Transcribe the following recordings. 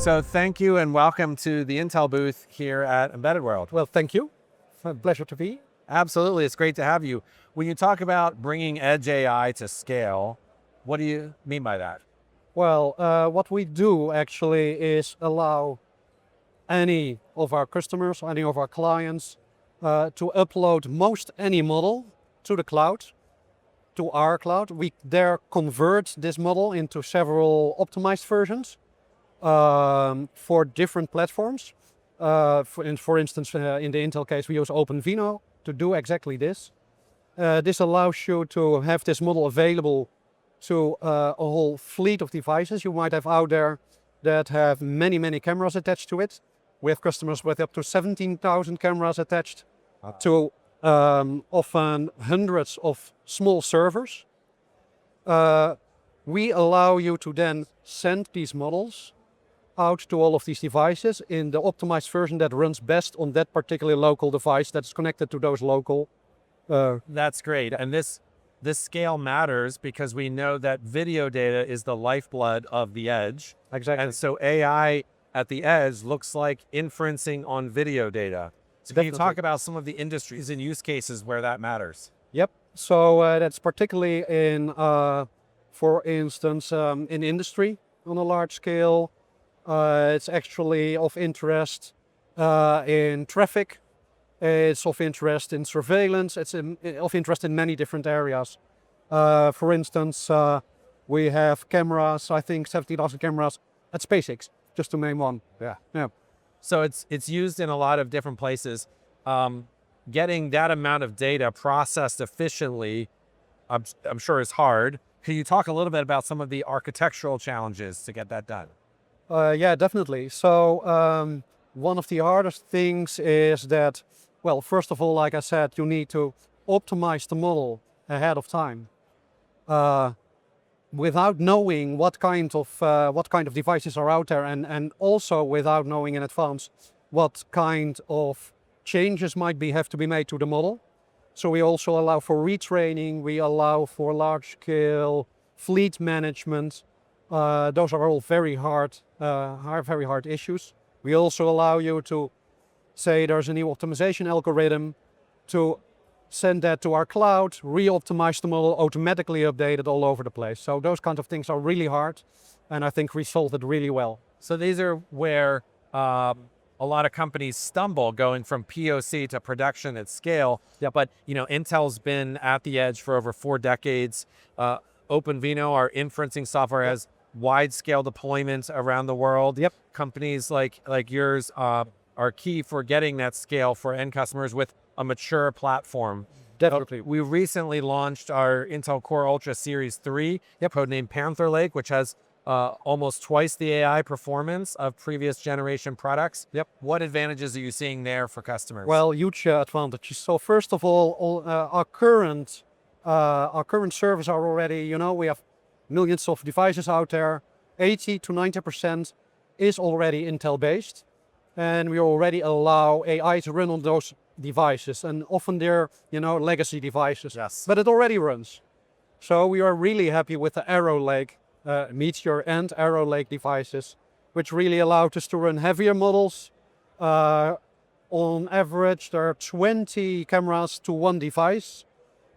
So thank you and welcome to the Intel booth here at Embedded World. Well, thank you. It's a pleasure to be here. Absolutely, it's great to have you. When you talk about bringing edge AI to scale, what do you mean by that? Well, what we do actually is allow any of our customers, any of our clients, to upload most any model to the cloud, to our cloud. We there convert this model into several optimized versions for different platforms. For instance, in the Intel case, we use OpenVINO to do exactly this. This allows you to have this model available to a whole fleet of devices you might have out there that have many, many cameras attached to it. We have customers with up to 17,000 cameras attached to often hundreds of small servers. We allow you to then send these models out to all of these devices in the optimized version that runs best on that particular local device that's connected to those local. That's great. And this scale matters because we know that video data is the lifeblood of the edge. Exactly. And so AI at the edge looks like inferencing on video data. So can you talk about some of the industries and use cases where that matters? Yep. So that's particularly in, for instance, in industry on a large scale. It's actually of interest in traffic. It's of interest in surveillance. It's of interest in many different areas. For instance, we have cameras, I think 70,000 cameras at SpaceX, just to name one. Yeah. So it's used in a lot of different places. Getting that amount of data processed efficiently, I'm sure is hard. Can you talk a little bit about some of the architectural challenges to get that done? Yeah, definitely. So one of the hardest things is that, well, first of all, like I said, you need to optimize the model ahead of time. Without knowing what kind of devices are out there, and also without knowing in advance what kind of changes have to be made to the model. So we also allow for retraining. We allow for large-scale fleet management. Those are all very hard issues. We also allow you to say there's a new optimization algorithm to send that to our cloud, re-optimize the model, automatically update it all over the place. So those kinds of things are really hard, and I think we solved it really well. So these are where a lot of companies stumble going from POC to production at scale. Yep. But Intel's been at the edge for over 4 decades. OpenVINO, our inferencing software, has wide-scale deployments around the world. Yep. Companies like yours are key for getting that scale for end customers with a mature platform. Definitely. We recently launched our Intel Core Ultra Series 3, codenamed Panther Lake, which has almost twice the AI performance of previous generation products. Yep. What advantages are you seeing there for customers? Well, huge advantages. So first of all, our current servers are already, we have millions of devices out there. 80 to 90% is already Intel based. And we already allow AI to run on those devices. And often they're, legacy devices. Yes. But it already runs. So we are really happy with the Arrow Lake, Meteor and Arrow Lake devices, which really allowed us to run heavier models. On average, there are 20 cameras to one device.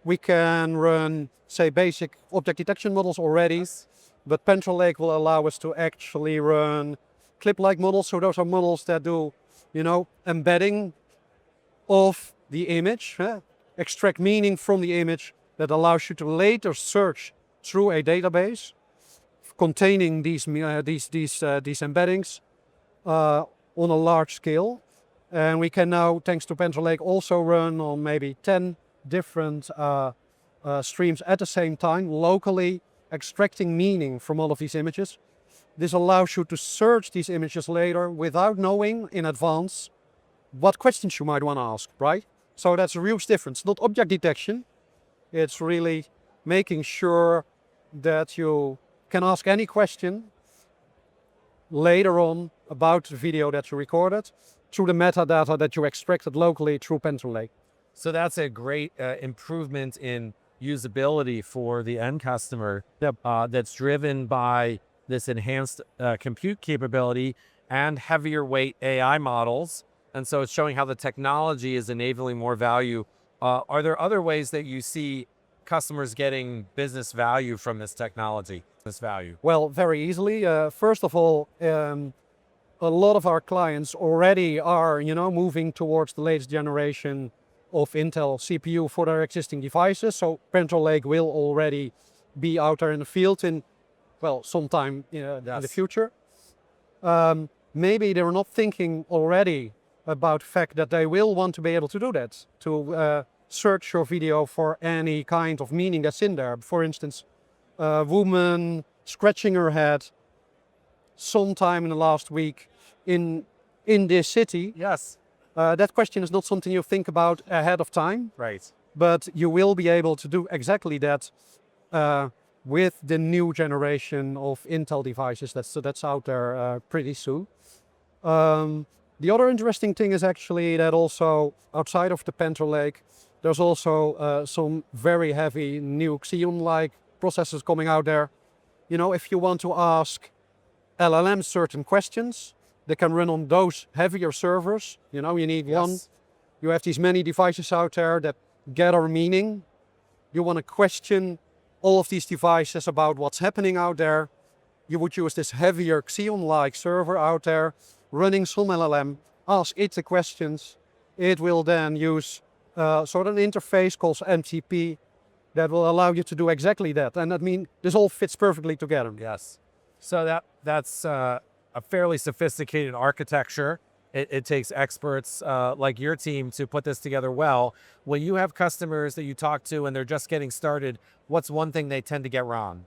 We can run, say, basic object detection models already. Yes. But Panther Lake will allow us to actually run clip-like models. So those are models that do, embedding of the image, extract meaning from the image that allows you to later search through a database containing these embeddings on a large scale. And we can now, thanks to Panther Lake, also run on maybe 10 different streams at the same time, locally extracting meaning from all of these images. This allows you to search these images later without knowing in advance what questions you might want to ask, right? So that's a real difference. Not object detection. It's really making sure that you can ask any question later on about the video that you recorded through the metadata that you extracted locally through Panther Lake. So that's a great improvement in usability for the end customer. Yep. That's driven by this enhanced compute capability. and heavier weight AI models. And so it's showing how the technology is enabling more value. Are there other ways that you see customers getting business value from this technology, this value? Well, very easily. First of all, a lot of our clients already are, moving towards the latest generation of Intel CPU for their existing devices. So Panther Lake will already be out there in the field in, well, sometime in the future. Maybe they're not thinking already about the fact that they will want to be able to do that, to search your video for any kind of meaning that's in there. For instance, a woman scratching her head sometime in the last week in this city. Yes. That question is not something you think about ahead of time, Right. but you will be able to do exactly that with the new generation of Intel devices that's out there pretty soon. The other interesting thing is actually that also outside of the Panther Lake, there's also some very heavy new Xeon-like processors coming out there. If you want to ask LLM certain questions, they can run on those heavier servers. You need one. You have these many devices out there that gather meaning. You want to question all of these devices about what's happening out there. You would use this heavier Xeon-like server out there, running some LLM, ask it the questions. It will then use sort of an interface called MTP that will allow you to do exactly that. And that means this all fits perfectly together. Yes. So that's a fairly sophisticated architecture. It takes experts like your team to put this together well. When you have customers that you talk to and they're just getting started, what's one thing they tend to get wrong?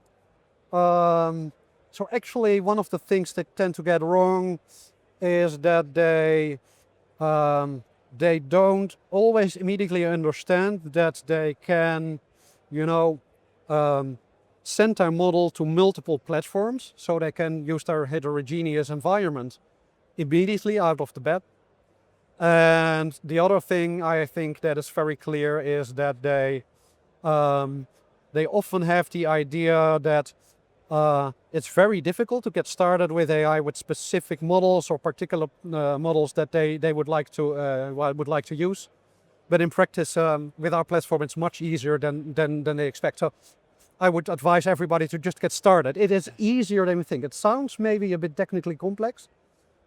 So actually, one of the things they tend to get wrong is that they don't always immediately understand that they can, send their model to multiple platforms, so they can use their heterogeneous environment immediately out of the bat. And the other thing I think that is very clear is that they often have the idea that it's very difficult to get started with AI with specific models or particular models that they would like to use. But in practice, with our platform, it's much easier than they expect. So I would advise everybody to just get started. It is easier than we think. It sounds maybe a bit technically complex,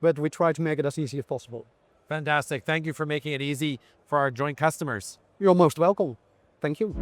but we try to make it as easy as possible. Fantastic. Thank you for making it easy for our joint customers. You're most welcome. Thank you.